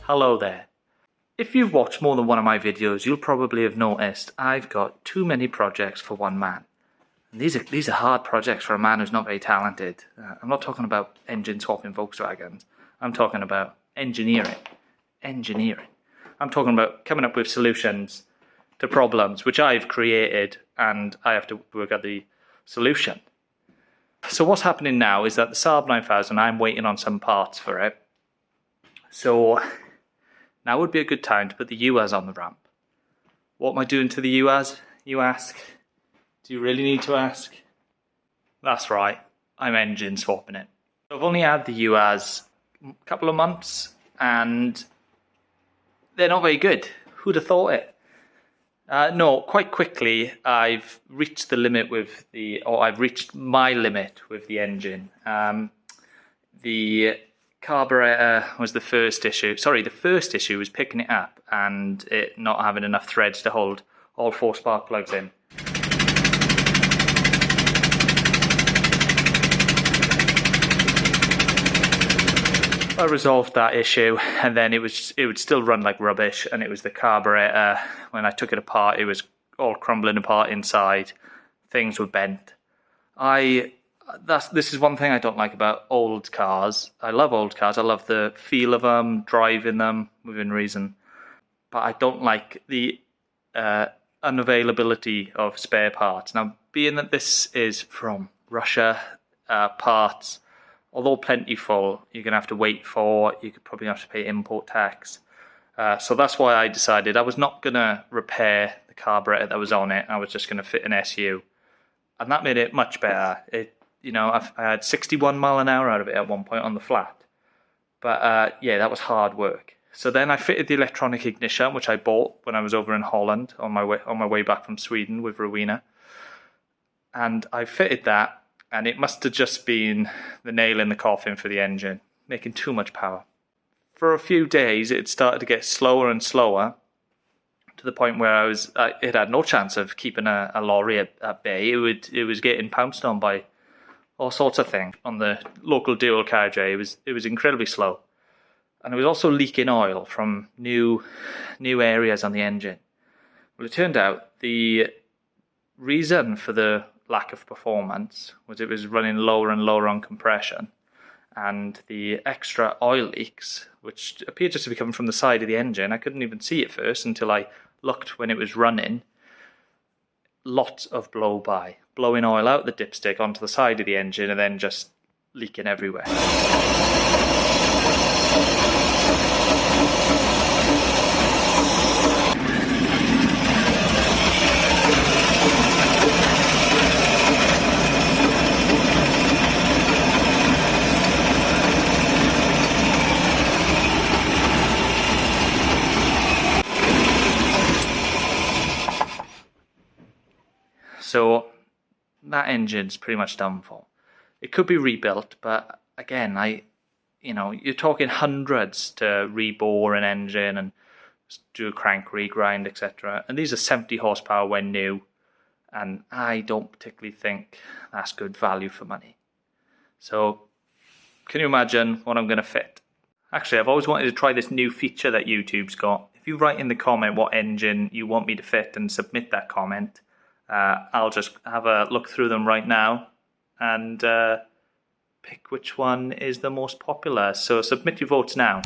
Hello there. If you've watched more than one of my videos, you'll probably have noticed I've got too many projects for one man. And these are hard projects for a man who's not very talented. I'm not talking about engine swapping Volkswagens. I'm talking about engineering. I'm talking about coming up with solutions to problems which I've created, and I have to work out the solution. So what's happening now is that the Saab 9000, I'm waiting on some parts for it. So now would be a good time to put the UAZ on the ramp. What am I doing to the UAZ, you ask? Do you really need to ask? That's right, I'm engine swapping it. I've only had the UAZ a couple of months and they're not very good. Who'd have thought it? No, quite quickly I've reached the limit with I've reached my limit with the engine. The carburetor was the first issue. Sorry, the first issue was picking it up and it not having enough threads to hold all 4 spark plugs in. I resolved that issue, and then it would still run like rubbish, and it was the carburetor. When I took it apart, it was all crumbling apart inside. Things were bent. This is one thing I don't like about old cars. I love old cars. I love the feel of them, driving them within reason. But I don't like the unavailability of spare parts. Now, being that this is from Russia, parts, although plentiful, you're going to have to wait for, you could probably have to pay import tax. So that's why I decided I was not going to repair the carburetor that was on it. I was just going to fit an SU. And that made it much better. I had 61 mile an hour out of it at one point on the flat. But yeah, that was hard work. So then I fitted the electronic ignition, which I bought when I was over in Holland on my way back from Sweden with Rowena. And I fitted that. And it must have just been the nail in the coffin for the engine, making too much power. For a few days, it started to get slower and slower, to the point where it had no chance of keeping a lorry at bay. It was getting pounced on by all sorts of things on the local dual carriageway. It was incredibly slow, and it was also leaking oil from new areas on the engine. Well, it turned out the reason for the lack of performance was it was running lower and lower on compression, and the extra oil leaks, which appeared just to be coming from the side of the engine. I couldn't even see it first until I looked when it was running. Lots of blow-by, blowing oil out the dipstick onto the side of the engine and then just leaking everywhere. So that engine's pretty much done for. It could be rebuilt, but again, you're talking hundreds to rebore an engine and do a crank regrind, etc. And these are 70 horsepower when new, and I don't particularly think that's good value for money. So can you imagine what I'm going to fit? Actually, I've always wanted to try this new feature that YouTube's got. If you write in the comment what engine you want me to fit and submit that comment, I'll just have a look through them right now and pick which one is the most popular. So submit your votes now.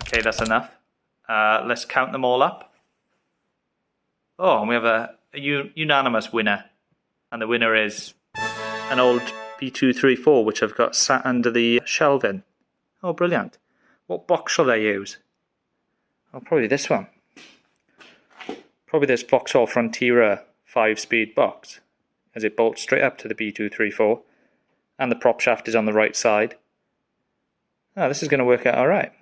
Okay, that's enough. Let's count them all up. Oh, and we have a unanimous winner. And the winner is an old B234, which I've got sat under the shelving. Oh, brilliant. What box shall I use? Oh, probably this one. Probably this Vauxhall Frontiera 5-speed box, as it bolts straight up to the B234, and the prop shaft is on the right side. Oh, this is going to work out alright.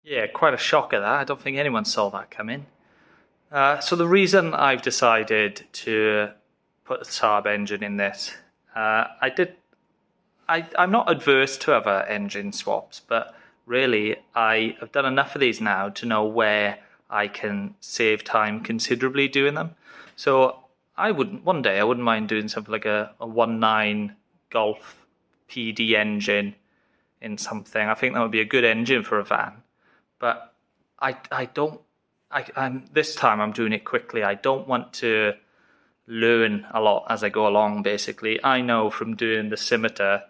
Yeah, quite a shocker that. I don't think anyone saw that coming. So the reason I've decided to put a Saab engine in this, I'm not adverse to other engine swaps, but really I have done enough of these now to know where I can save time considerably doing them. So one day I wouldn't mind doing something like a 1.9 Golf PD engine in something. I think that would be a good engine for a van, but this time I'm doing it quickly. I don't want to learn a lot as I go along, basically. I know from doing the scimitar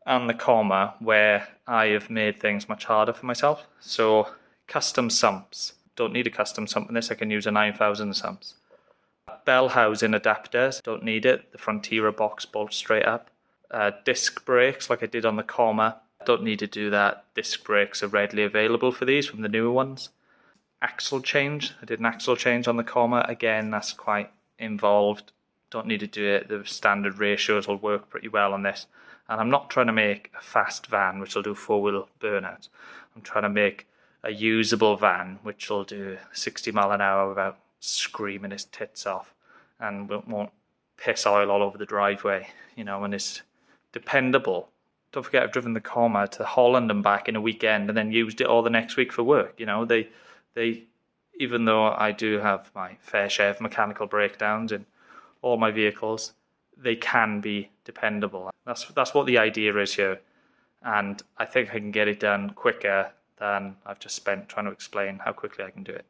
and the comma where I have made things much harder for myself. So custom sumps. Don't need a custom sump in this. I can use a 9000 sumps. Bell housing adapters. Don't need it. The Frontiera box bolts straight up. Disc brakes like I did on the comma. Don't need to do that. Disc brakes are readily available for these from the newer ones. Axle change. I did an axle change on the comma. Again, that's quite involved. Don't need to do it. The standard ratios will work pretty well on this. And I'm not trying to make a fast van which will do 4-wheel burnouts. I'm trying to make a usable van which will do 60 mile an hour without screaming his tits off and won't piss oil all over the driveway, you know, and is dependable. Don't forget, I've driven the comma to Holland and back in a weekend and then used it all the next week for work. You know, they even though I do have my fair share of mechanical breakdowns in all my vehicles, they can be dependable. That's what the idea is here, and I think I can get it done quicker than I've just spent trying to explain how quickly I can do it.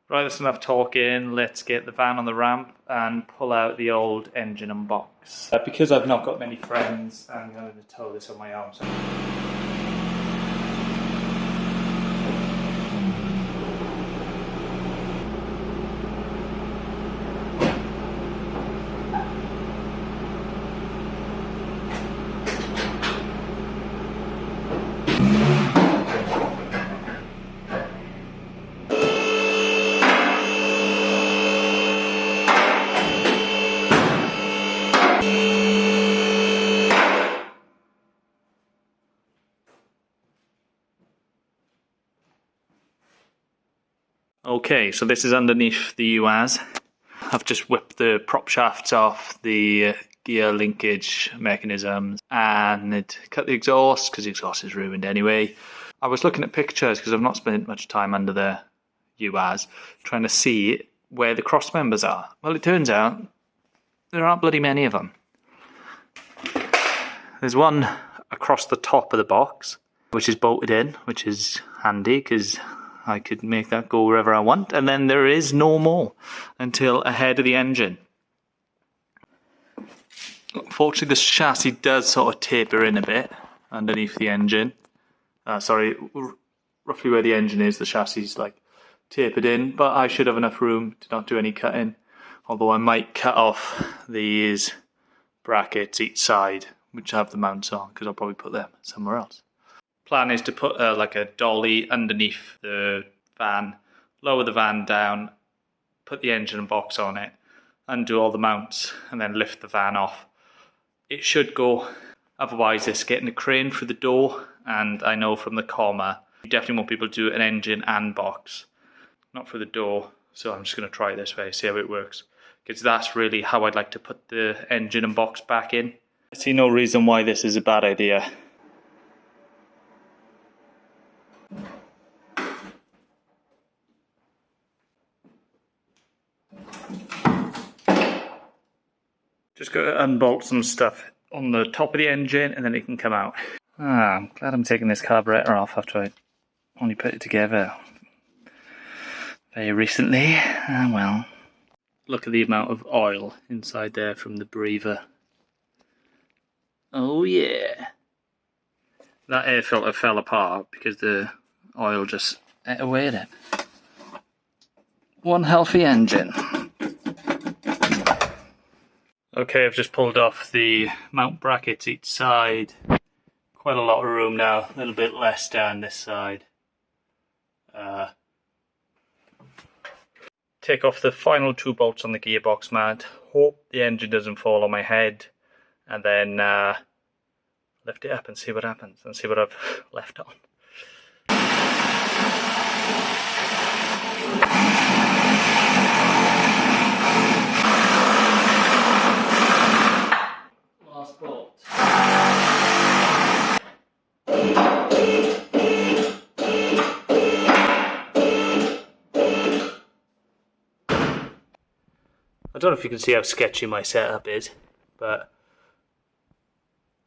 Right, that's enough talking. Let's get the van on the ramp and pull out the old engine and box. Because I've not got many friends, I'm going to tow this on my own. So. Okay, so this is underneath the UAZ. I've just whipped the prop shafts off the gear linkage mechanisms and cut the exhaust because the exhaust is ruined anyway. I was looking at pictures because I've not spent much time under the UAZ trying to see where the cross members are. Well, it turns out there aren't bloody many of them. There's one across the top of the box which is bolted in, which is handy because I could make that go wherever I want, and then there is no more until ahead of the engine. Unfortunately, the chassis does sort of taper in a bit underneath the engine. Roughly where the engine is, the chassis is like tapered in, but I should have enough room to not do any cutting. Although I might cut off these brackets each side, which have the mounts on, because I'll probably put them somewhere else. Plan is to put like a dolly underneath the van, lower the van down, put the engine and box on it, undo all the mounts, and then lift the van off. It should go. Otherwise, it's getting a crane through the door, and I know from the comma, you definitely want people to do an engine and box, not through the door. So I'm just going to try it this way, see how it works, because that's really how I'd like to put the engine and box back in. I see no reason why this is a bad idea. Just got to unbolt some stuff on the top of the engine and then it can come out. I'm glad I'm taking this carburetor off after I only put it together very recently. Well, look at the amount of oil inside there from the breather. Oh yeah. That air filter fell apart because the oil just ate away at it. One healthy engine. Okay, I've just pulled off the mount brackets each side. Quite a lot of room now, a little bit less down this side. Take off the final 2 bolts on the gearbox mat. Hope the engine doesn't fall on my head. And then lift it up and see what happens, and see what I've left on. Last bolt. I don't know if you can see how sketchy my setup is, but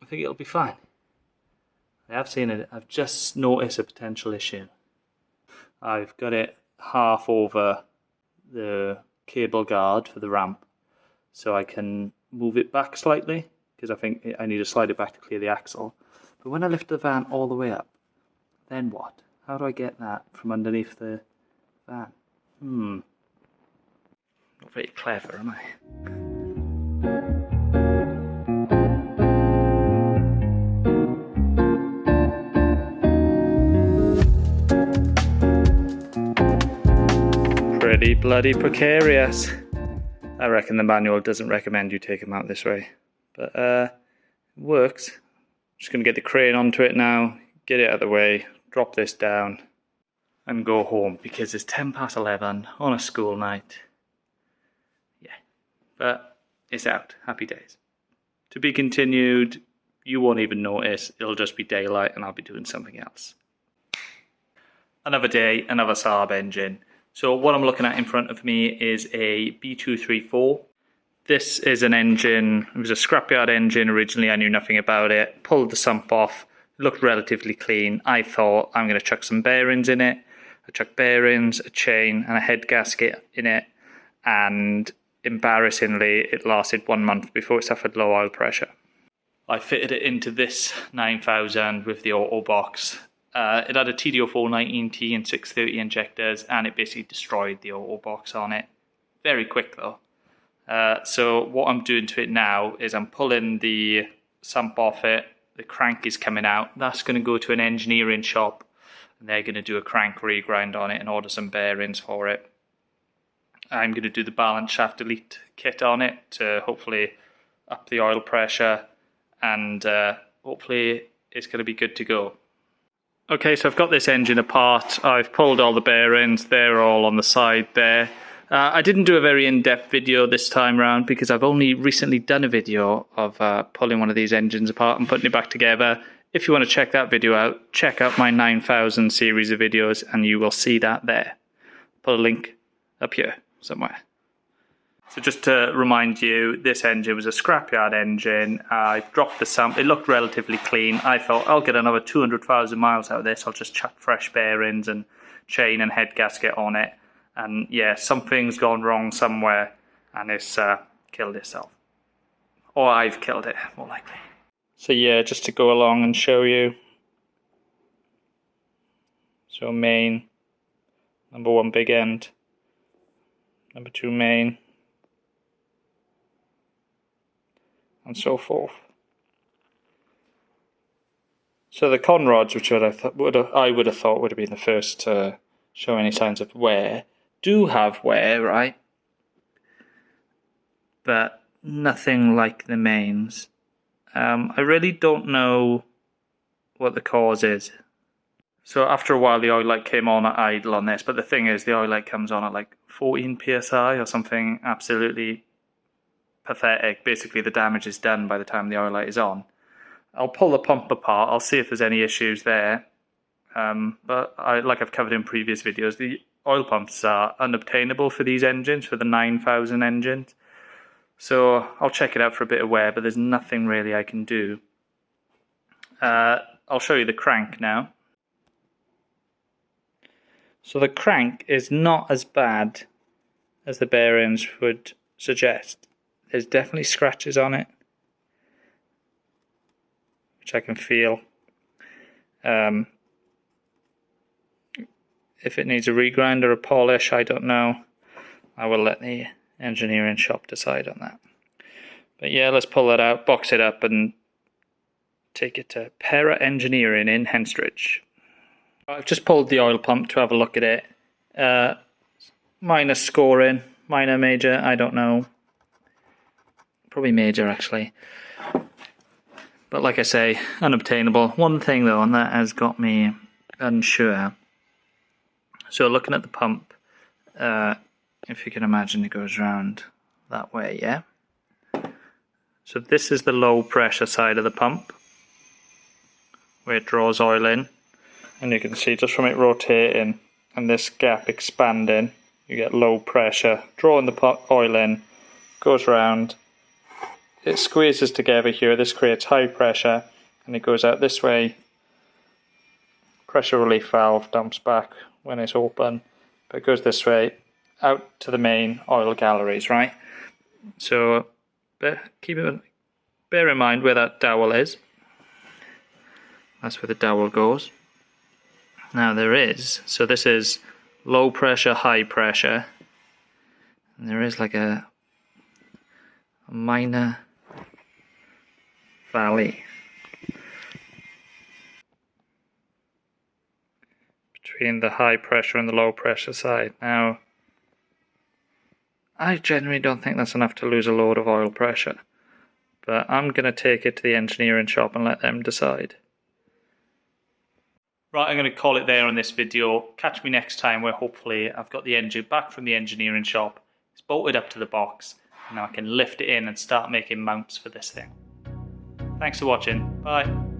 I think it'll be fine. I have seen it. I've just noticed a potential issue. I've got it half over the cable guard for the ramp, so I can move it back slightly, because I think I need to slide it back to clear the axle. But when I lift the van all the way up, then what? How do I get that from underneath the van? Not very clever, am I? Pretty bloody precarious. I reckon the manual doesn't recommend you take them out this way, but it works. Just going to get the crane onto it now, get it out of the way, drop this down and go home, because it's 11:10 on a school night. Yeah, but it's out. Happy days. To be continued. You won't even notice. It'll just be daylight and I'll be doing something else. Another day, another Saab engine. So what I'm looking at in front of me is a B234. This is an engine, it was a scrapyard engine originally, I knew nothing about it, pulled the sump off, looked relatively clean. I thought I'm going to chuck some bearings in it. I chucked bearings, a chain and a head gasket in it, and embarrassingly it lasted 1 month before it suffered low oil pressure. I fitted it into this 9000 with the auto box. It had a TD04 19T and 630 injectors, and it basically destroyed the auto box on it. Very quick though. So what I'm doing to it now is I'm pulling the sump off it. The crank is coming out. That's going to go to an engineering shop, and they're going to do a crank regrind on it and order some bearings for it. I'm going to do the balance shaft delete kit on it to hopefully up the oil pressure, and hopefully it's going to be good to go. Okay, so I've got this engine apart. I've pulled all the bearings. They're all on the side there. I didn't do a very in-depth video this time around because I've only recently done a video of pulling one of these engines apart and putting it back together. If you want to check that video out, check out my 9000 series of videos and you will see that there. Put a link up here somewhere. So just to remind you, this engine was a scrapyard engine. I dropped the sump. It looked relatively clean. I thought I'll get another 200,000 miles out of this. I'll just chuck fresh bearings and chain and head gasket on it. And yeah, something's gone wrong somewhere and it's killed itself. Or I've killed it, more likely. So yeah, just to go along and show you. So main, number 1 big end, number 2 main, and so forth. So the con rods, which I would have thought would have been the first to show any signs of wear, do have wear, right? But nothing like the mains. I really don't know what the cause is. So after a while the oil light came on at idle on this, but the thing is the oil light comes on at like 14 psi or something absolutely pathetic. Basically the damage is done by the time the oil light is on. I'll pull the pump apart, I'll see if there's any issues there. But like I've covered in previous videos, the oil pumps are unobtainable for these engines, for the 9000 engines. So I'll check it out for a bit of wear, but there's nothing really I can do. I'll show you the crank now. So the crank is not as bad as the bearings would suggest. There's definitely scratches on it, which I can feel. If it needs a regrind or a polish, I don't know. I will let the engineering shop decide on that. But yeah, let's pull that out, box it up and take it to Para Engineering in Henstridge. I've just pulled the oil pump to have a look at it. Minor scoring, minor, major, I don't know. Probably major actually. But like I say, unobtainable. One thing though, and that has got me unsure. So looking at the pump, if you can imagine, it goes around that way, yeah? So this is the low pressure side of the pump, where it draws oil in. And you can see just from it rotating and this gap expanding, you get low pressure, drawing the oil in, goes round, it squeezes together here, this creates high pressure, and it goes out this way, pressure relief valve dumps back when it's open, but it goes this way out to the main oil galleries, right? So bear in mind where that dowel is. That's where the dowel goes. Now so this is low pressure, high pressure, and there is like a minor valley between the high pressure and the low pressure side. Now, I generally don't think that's enough to lose a load of oil pressure, but I'm going to take it to the engineering shop and let them decide. Right, I'm going to call it there on this video. Catch me next time where hopefully I've got the engine back from the engineering shop. It's bolted up to the box. And now I can lift it in and start making mounts for this thing. Thanks for watching. Bye.